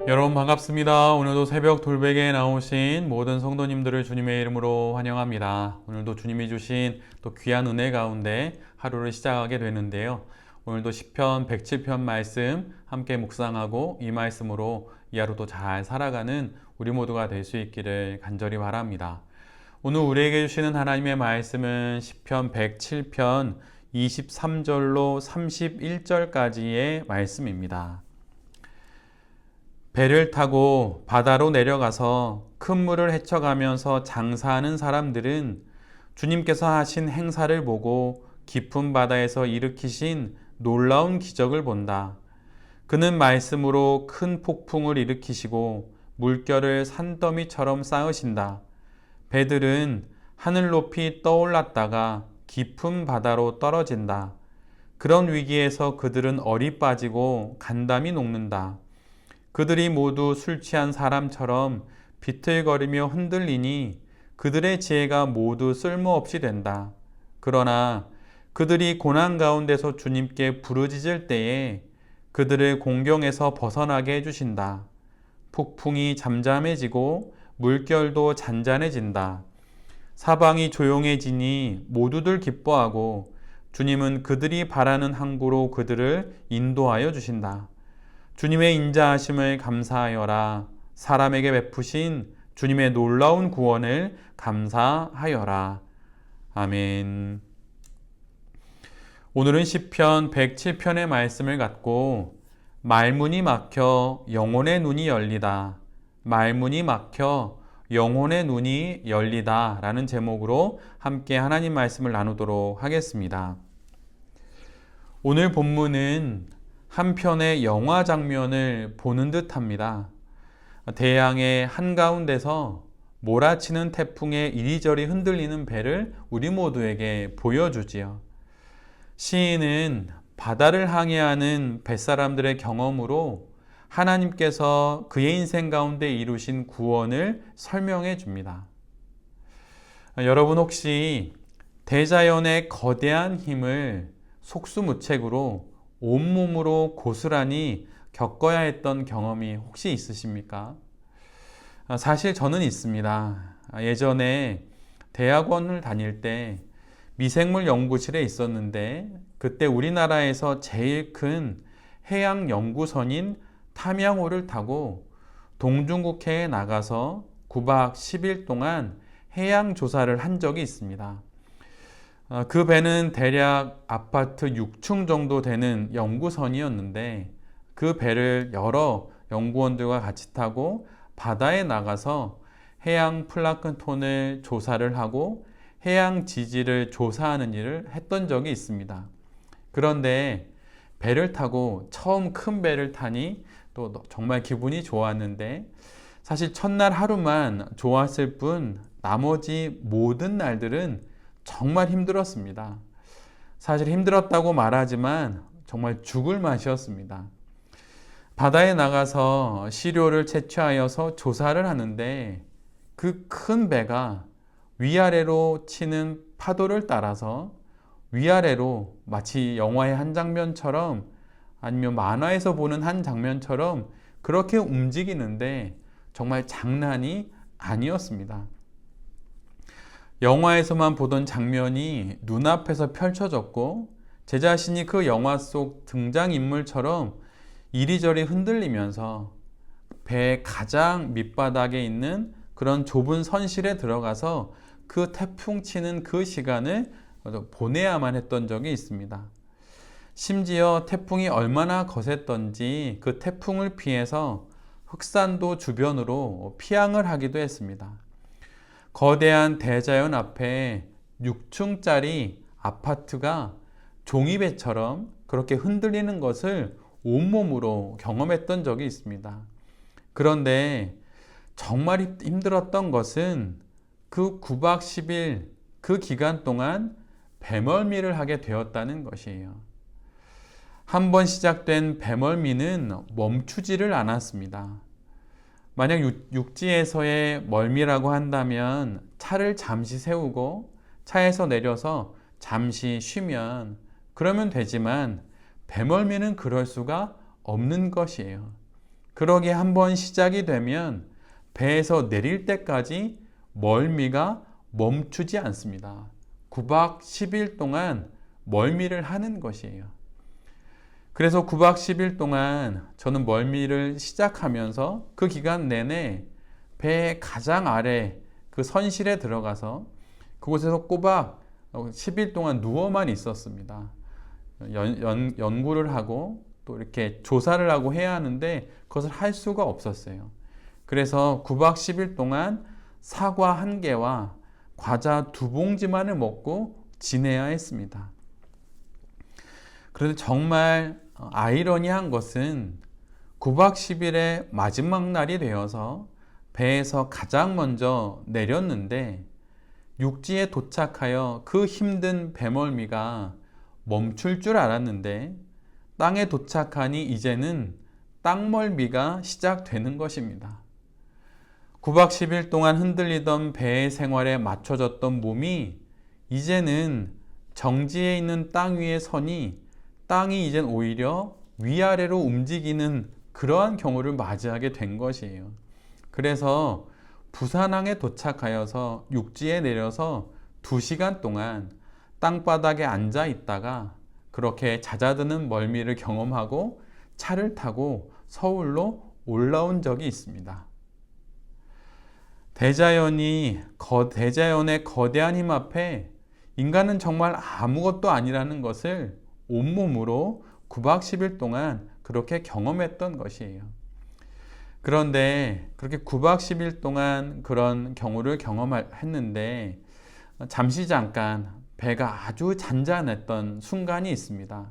여러분 반갑습니다. 오늘도 새벽 돌베개에 나오신 모든 성도님들을 주님의 이름으로 환영합니다. 오늘도 주님이 주신 또 귀한 은혜 가운데 하루를 시작하게 되는데요. 오늘도 시편 107편 말씀 함께 묵상하고 이 말씀으로 이 하루도 잘 살아가는 우리 모두가 될 수 있기를 간절히 바랍니다. 오늘 우리에게 주시는 하나님의 말씀은 시편 107편 23절로 31절까지의 말씀입니다. 배를 타고 바다로 내려가서 큰 물을 헤쳐가면서 장사하는 사람들은 주님께서 하신 행사를 보고 깊은 바다에서 일으키신 놀라운 기적을 본다. 그는 말씀으로 큰 폭풍을 일으키시고 물결을 산더미처럼 쌓으신다. 배들은 하늘 높이 떠올랐다가 깊은 바다로 떨어진다. 그런 위기에서 그들은 얼이 빠지고 간담이 녹는다. 그들이 모두 술 취한 사람처럼 비틀거리며 흔들리니 그들의 지혜가 모두 쓸모없이 된다. 그러나 그들이 고난 가운데서 주님께 부르짖을 때에 그들을 공경에서 벗어나게 해주신다. 폭풍이 잠잠해지고 물결도 잔잔해진다. 사방이 조용해지니 모두들 기뻐하고 주님은 그들이 바라는 항구로 그들을 인도하여 주신다. 주님의 인자하심을 감사하여라. 사람에게 베푸신 주님의 놀라운 구원을 감사하여라. 아멘. 오늘은 시편 107편의 말씀을 갖고 말문이 막혀 영혼의 눈이 열리다. 말문이 막혀 영혼의 눈이 열리다 라는 제목으로 함께 하나님 말씀을 나누도록 하겠습니다. 오늘 본문은 한 편의 영화 장면을 보는 듯 합니다. 대양의 한가운데서 몰아치는 태풍에 이리저리 흔들리는 배를 우리 모두에게 보여주지요. 시인은 바다를 항해하는 뱃사람들의 경험으로 하나님께서 그의 인생 가운데 이루신 구원을 설명해 줍니다. 여러분 혹시 대자연의 거대한 힘을 속수무책으로 온몸으로 고스란히 겪어야 했던 경험이 혹시 있으십니까? 사실 저는 있습니다. 예전에 대학원을 다닐 때 미생물 연구실에 있었는데 그때 우리나라에서 제일 큰 해양 연구선인 탐양호를 타고 동중국해에 나가서 9박 10일 동안 해양 조사를 한 적이 있습니다. 그 배는 대략 아파트 6층 정도 되는 연구선이었는데 그 배를 여러 연구원들과 같이 타고 바다에 나가서 해양 플랑크톤을 조사를 하고 해양 지질을 조사하는 일을 했던 적이 있습니다. 그런데 배를 타고 처음 큰 배를 타니 또 정말 기분이 좋았는데 사실 첫날 하루만 좋았을 뿐 나머지 모든 날들은 정말 힘들었습니다. 사실 힘들었다고 말하지만 정말 죽을 맛이었습니다. 바다에 나가서 시료를 채취하여서 조사를 하는데 그 큰 배가 위아래로 치는 파도를 따라서 위아래로 마치 영화의 한 장면처럼 아니면 만화에서 보는 한 장면처럼 그렇게 움직이는데 정말 장난이 아니었습니다. 영화에서만 보던 장면이 눈앞에서 펼쳐졌고 제 자신이 그 영화 속 등장인물처럼 이리저리 흔들리면서 배의 가장 밑바닥에 있는 그런 좁은 선실에 들어가서 그 태풍 치는 그 시간을 보내야만 했던 적이 있습니다. 심지어 태풍이 얼마나 거셌던지 그 태풍을 피해서 흑산도 주변으로 피항을 하기도 했습니다. 거대한 대자연 앞에 6층짜리 아파트가 종이배처럼 그렇게 흔들리는 것을 온몸으로 경험했던 적이 있습니다. 그런데 정말 힘들었던 것은 그 9박 10일 그 기간 동안 배멀미를 하게 되었다는 것이에요. 한번 시작된 배멀미는 멈추지를 않았습니다. 만약 육지에서의 멀미라고 한다면 차를 잠시 세우고 차에서 내려서 잠시 쉬면 그러면 되지만 배멀미는 그럴 수가 없는 것이에요. 그러기에 한번 시작이 되면 배에서 내릴 때까지 멀미가 멈추지 않습니다. 9박 10일 동안 멀미를 하는 것이에요. 그래서 9박 10일 동안 저는 멀미를 시작하면서 그 기간 내내 배의 가장 아래 그 선실에 들어가서 그곳에서 꼬박 10일 동안 누워만 있었습니다. 연구를 하고 또 이렇게 조사를 하고 해야 하는데 그것을 할 수가 없었어요. 그래서 9박 10일 동안 사과 1개와 과자 2봉지만을 먹고 지내야 했습니다. 그런데 정말 아이러니한 것은 9박 10일의 마지막 날이 되어서 배에서 가장 먼저 내렸는데 육지에 도착하여 그 힘든 배멀미가 멈출 줄 알았는데 땅에 도착하니 이제는 땅멀미가 시작되는 것입니다. 9박 10일 동안 흔들리던 배의 생활에 맞춰졌던 몸이 이제는 정지해 있는 땅 위에 서니 땅이 이젠 오히려 위아래로 움직이는 그러한 경우를 맞이하게 된 것이에요. 그래서 부산항에 도착하여서 육지에 내려서 2시간 동안 땅바닥에 앉아 있다가 그렇게 낮아드는 멀미를 경험하고 차를 타고 서울로 올라온 적이 있습니다. 대자연의 거대한 힘 앞에 인간은 정말 아무것도 아니라는 것을 온몸으로 9박 10일 동안 그렇게 경험했던 것이에요. 그런데 그렇게 9박 10일 동안 그런 경우를 경험했는데 잠깐 배가 아주 잔잔했던 순간이 있습니다.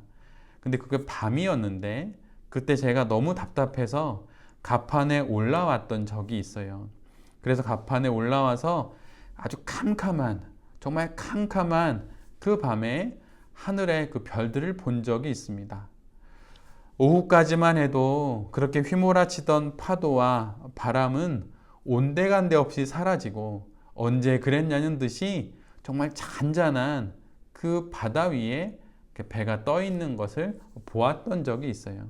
근데 그게 밤이었는데 그때 제가 너무 답답해서 갑판에 올라왔던 적이 있어요. 그래서 갑판에 올라와서 아주 정말 캄캄한 그 밤에 하늘의 그 별들을 본 적이 있습니다. 오후까지만 해도 그렇게 휘몰아치던 파도와 바람은 온데간데 없이 사라지고 언제 그랬냐는 듯이 정말 잔잔한 그 바다 위에 배가 떠 있는 것을 보았던 적이 있어요.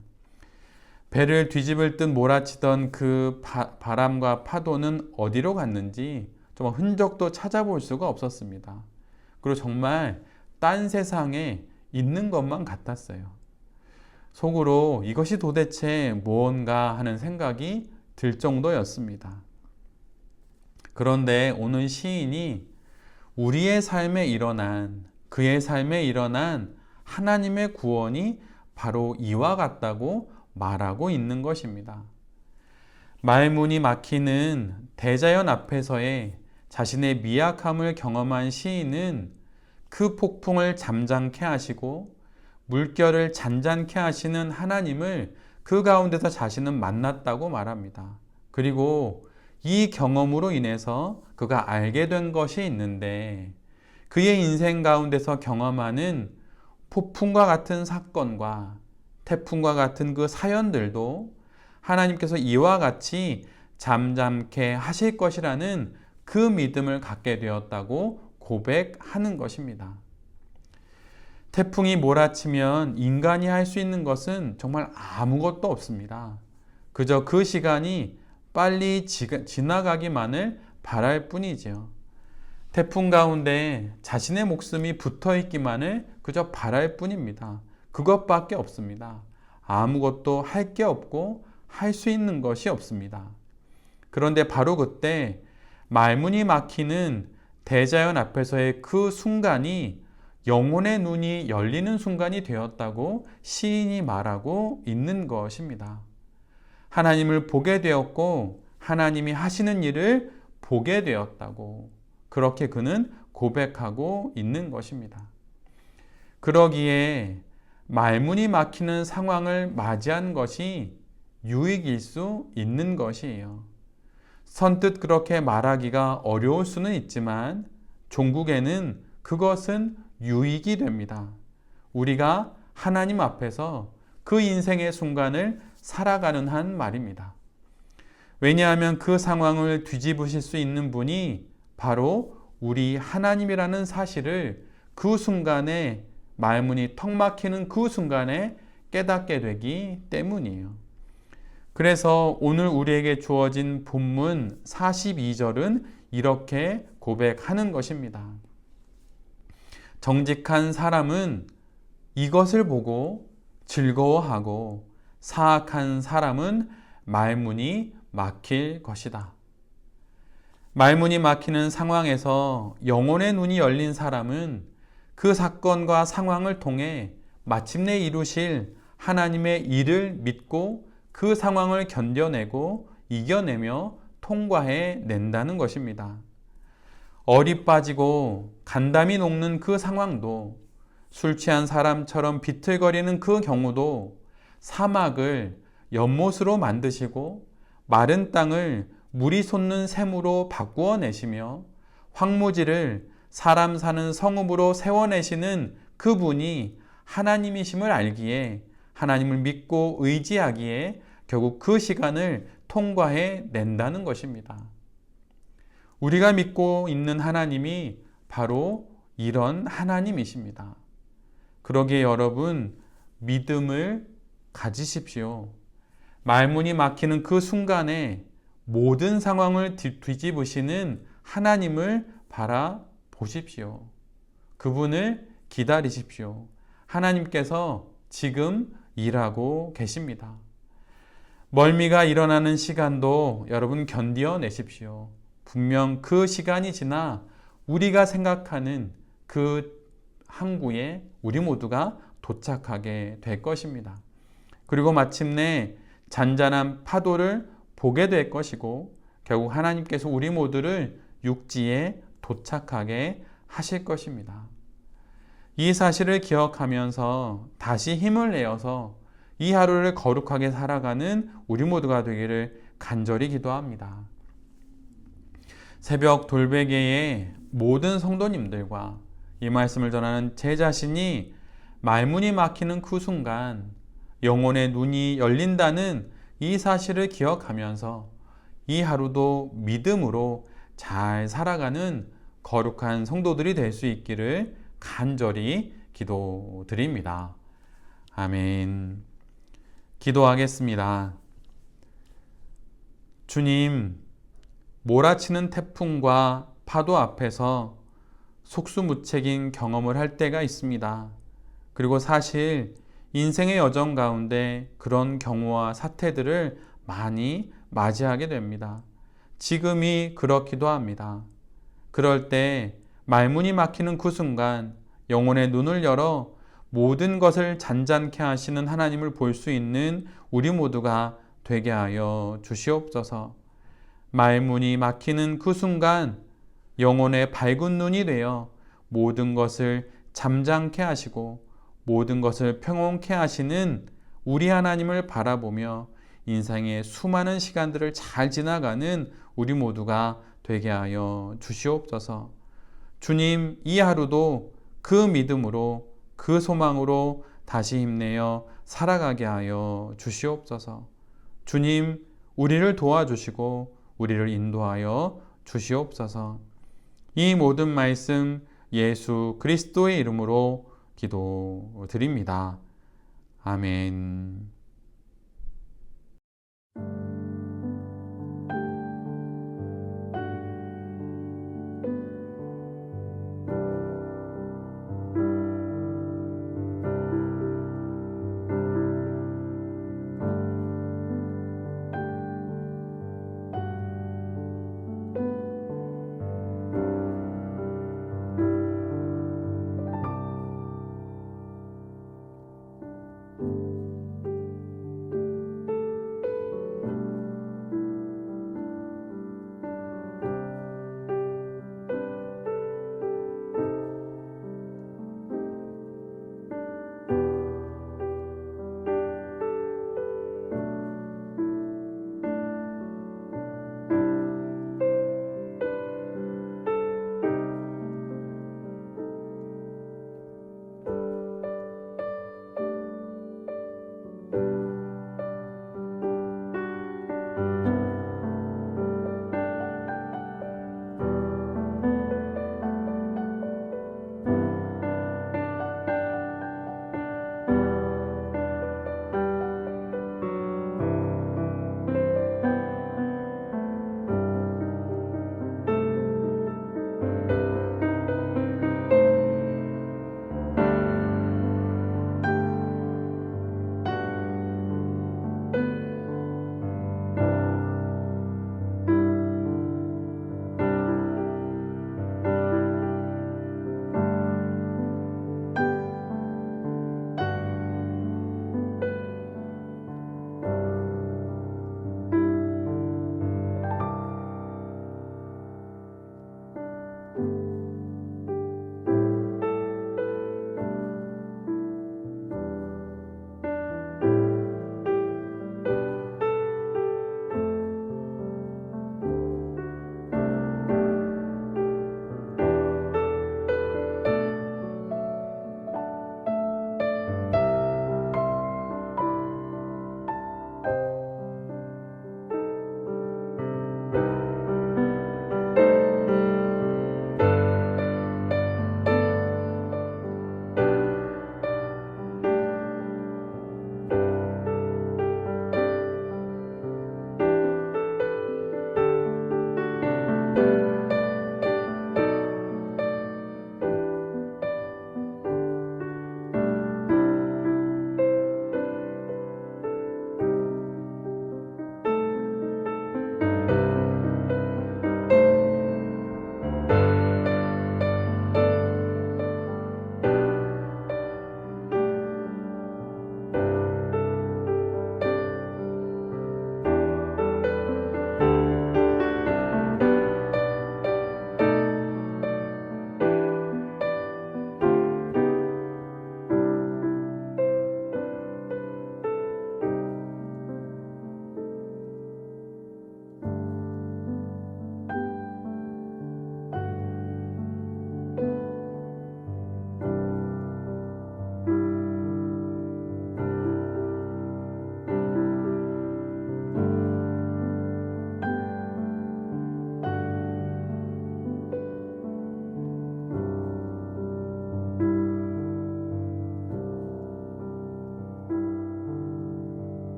배를 뒤집을 듯 몰아치던 그 바람과 파도는 어디로 갔는지 정말 흔적도 찾아볼 수가 없었습니다. 그리고 정말 딴 세상에 있는 것만 같았어요. 속으로 이것이 도대체 무언가 하는 생각이 들 정도였습니다. 그런데 오늘 시인이 그의 삶에 일어난 하나님의 구원이 바로 이와 같다고 말하고 있는 것입니다. 말문이 막히는 대자연 앞에서의 자신의 미약함을 경험한 시인은 그 폭풍을 잠잠케 하시고 물결을 잔잔케 하시는 하나님을 그 가운데서 자신은 만났다고 말합니다. 그리고 이 경험으로 인해서 그가 알게 된 것이 있는데 그의 인생 가운데서 경험하는 폭풍과 같은 사건과 태풍과 같은 그 사연들도 하나님께서 이와 같이 잠잠케 하실 것이라는 그 믿음을 갖게 되었다고 고백하는 것입니다. 태풍이 몰아치면 인간이 할 수 있는 것은 정말 아무것도 없습니다. 그저 그 시간이 빨리 지나가기만을 바랄 뿐이지요. 태풍 가운데 자신의 목숨이 붙어 있기만을 그저 바랄 뿐입니다. 그것밖에 없습니다. 아무것도 할 게 없고 할 수 있는 것이 없습니다. 그런데 바로 그때 말문이 막히는 대자연 앞에서의 그 순간이 영혼의 눈이 열리는 순간이 되었다고 시인이 말하고 있는 것입니다. 하나님을 보게 되었고 하나님이 하시는 일을 보게 되었다고 그렇게 그는 고백하고 있는 것입니다. 그러기에 말문이 막히는 상황을 맞이한 것이 유익일 수 있는 것이에요. 선뜻 그렇게 말하기가 어려울 수는 있지만 종국에는 그것은 유익이 됩니다. 우리가 하나님 앞에서 그 인생의 순간을 살아가는 한 말입니다. 왜냐하면 그 상황을 뒤집으실 수 있는 분이 바로 우리 하나님이라는 사실을 그 순간에 말문이 턱 막히는 그 순간에 깨닫게 되기 때문이에요. 그래서 오늘 우리에게 주어진 본문 42절은 이렇게 고백하는 것입니다. 정직한 사람은 이것을 보고 즐거워하고 사악한 사람은 말문이 막힐 것이다. 말문이 막히는 상황에서 영혼의 눈이 열린 사람은 그 사건과 상황을 통해 마침내 이루실 하나님의 일을 믿고 그 상황을 견뎌내고 이겨내며 통과해 낸다는 것입니다. 얼이 빠지고 간담이 녹는 그 상황도, 술 취한 사람처럼 비틀거리는 그 경우도 사막을 연못으로 만드시고 마른 땅을 물이 솟는 샘으로 바꾸어 내시며 황무지를 사람 사는 성읍으로 세워내시는 그분이 하나님이심을 알기에, 하나님을 믿고 의지하기에 결국 그 시간을 통과해 낸다는 것입니다. 우리가 믿고 있는 하나님이 바로 이런 하나님이십니다. 그러기에 여러분, 믿음을 가지십시오. 말문이 막히는 그 순간에 모든 상황을 뒤집으시는 하나님을 바라보십시오. 그분을 기다리십시오. 하나님께서 지금 일하고 계십니다. 멀미가 일어나는 시간도 여러분 견뎌내십시오. 분명 그 시간이 지나 우리가 생각하는 그 항구에 우리 모두가 도착하게 될 것입니다. 그리고 마침내 잔잔한 파도를 보게 될 것이고 결국 하나님께서 우리 모두를 육지에 도착하게 하실 것입니다. 이 사실을 기억하면서 다시 힘을 내어서 이 하루를 거룩하게 살아가는 우리 모두가 되기를 간절히 기도합니다. 새벽 돌베개의 모든 성도님들과 이 말씀을 전하는 제 자신이 말문이 막히는 그 순간 영혼의 눈이 열린다는 이 사실을 기억하면서 이 하루도 믿음으로 잘 살아가는 거룩한 성도들이 될 수 있기를 간절히 기도드립니다. 아멘. 기도하겠습니다. 주님, 몰아치는 태풍과 파도 앞에서 속수무책인 경험을 할 때가 있습니다. 그리고 사실 인생의 여정 가운데 그런 경우와 사태들을 많이 맞이하게 됩니다. 지금이 그렇기도 합니다. 그럴 때 말문이 막히는 그 순간 영혼의 눈을 열어 모든 것을 잔잔케 하시는 하나님을 볼 수 있는 우리 모두가 되게 하여 주시옵소서. 말문이 막히는 그 순간 영혼의 밝은 눈이 되어 모든 것을 잠잠케 하시고 모든 것을 평온케 하시는 우리 하나님을 바라보며 인생의 수많은 시간들을 잘 지나가는 우리 모두가 되게 하여 주시옵소서. 주님, 이 하루도 그 믿음으로 그 소망으로 다시 힘내어 살아가게 하여 주시옵소서. 주님, 우리를 도와주시고 우리를 인도하여 주시옵소서. 이 모든 말씀 예수 그리스도의 이름으로 기도드립니다. 아멘.